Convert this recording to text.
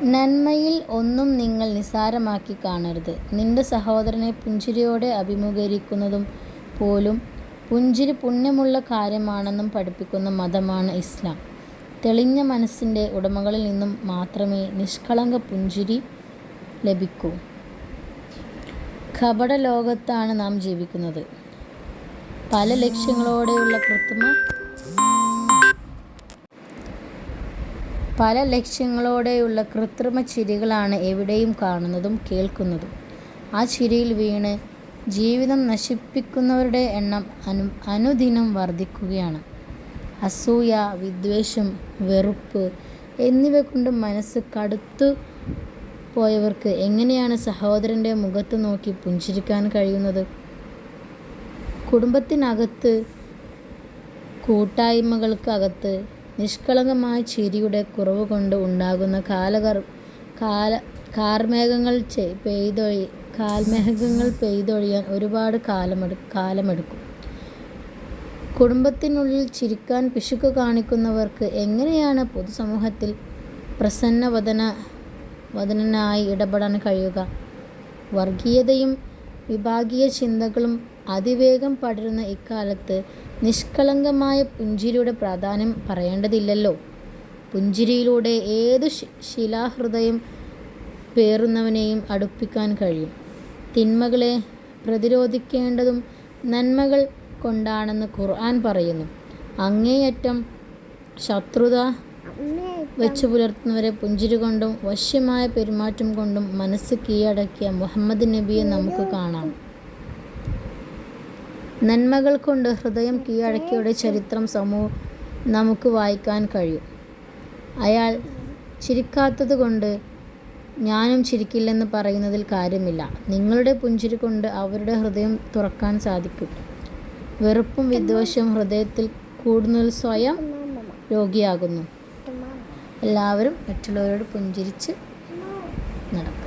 നന്മയിൽ ഒന്നും നിങ്ങൾ നിസ്സാരമാക്കി കാണരുത്. നിന്റെ സഹോദരനെ പുഞ്ചിരിയോടെ അഭിമുഖീകരിക്കുന്നതും പോലും പുഞ്ചിരി പുണ്യമുള്ള കാര്യമാണെന്നും പഠിപ്പിക്കുന്ന മതമാണ് ഇസ്ലാം. തെളിഞ്ഞ മനസ്സിൻ്റെ ഉടമകളിൽ നിന്നും മാത്രമേ നിഷ്കളങ്ക പുഞ്ചിരി ലഭിക്കൂ. കപട ലോകത്താണ് നാം ജീവിക്കുന്നത്. പല ലക്ഷ്യങ്ങളോടെയുള്ള കൃത്രിമ ചിരികളാണ് എവിടെയും കാണുന്നതും കേൾക്കുന്നതും. ആ ചിരിയിൽ വീണ് ജീവിതം നശിപ്പിക്കുന്നവരുടെ എണ്ണം അനുദിനം വർദ്ധിക്കുകയാണ്. അസൂയ, വിദ്വേഷം, വെറുപ്പ് എന്നിവ കൊണ്ട് മനസ്സ് കടുത്തു പോയവർക്ക് എങ്ങനെയാണ് സഹോദരൻ്റെ മുഖത്ത് നോക്കി പുഞ്ചിരിക്കാൻ കഴിയുന്നത്? കുടുംബത്തിനകത്ത്, കൂട്ടായ്മകൾക്ക് അകത്ത് നിഷ്കളങ്കമായ ചിരിയുടെ കുറവ് കൊണ്ട് ഉണ്ടാകുന്ന കാർമേഘങ്ങൾ പെയ്തൊഴിയാൻ ഒരുപാട് കാലമെടുക്കും. കുടുംബത്തിനുള്ളിൽ ചിരിക്കാൻ പിശുക്ക് കാണിക്കുന്നവർക്ക് എങ്ങനെയാണ് പൊതുസമൂഹത്തിൽ പ്രസന്നവദനായി ഇടപെടാൻ കഴിയുക? വർഗീയതയും വിഭാഗീയ ചിന്തകളും അതിവേഗം പടരുന്ന ഇക്കാലത്ത് നിഷ്കളങ്കമായ പുഞ്ചിരിയുടെ പ്രാധാന്യം പറയേണ്ടതില്ലല്ലോ. പുഞ്ചിരിയിലൂടെ ഏതു ശിലാഹൃദയം പേറുന്നവനെയും അടുപ്പിക്കാൻ കഴിയും. തിന്മകളെ പ്രതിരോധിക്കേണ്ടതും നന്മകൾ കൊണ്ടാണെന്ന് ഖുർആൻ പറയുന്നു. അങ്ങേയറ്റം ശത്രുത വെച്ചു പുലർത്തുന്നവരെ പുഞ്ചിരി കൊണ്ടും വശ്യമായ പെരുമാറ്റം കൊണ്ടും മനസ്സ് കീഴടക്കിയ മുഹമ്മദ് നബിയെ നമുക്ക് കാണാം. നന്മകൾ കൊണ്ട് ഹൃദയം കീഴടക്കിയവരുടെ ചരിത്രം നമുക്ക് വായിക്കാൻ കഴിയും. അയാൾ ചിരിക്കാത്തത് കൊണ്ട് ഞാനും ചിരിക്കില്ലെന്ന് പറയുന്നതിൽ കാര്യമില്ല. നിങ്ങളുടെ പുഞ്ചിരി കൊണ്ട് അവരുടെ ഹൃദയം തുറക്കാൻ സാധിക്കും. വെറുപ്പും വിദ്വേഷവും ഹൃദയത്തിൽ കൂടുന്നതിൽ സ്വയം രോഗിയാകുന്നു. എല്ലാവരും മറ്റുള്ളവരോട് പുഞ്ചിരിച്ച് നടക്കും.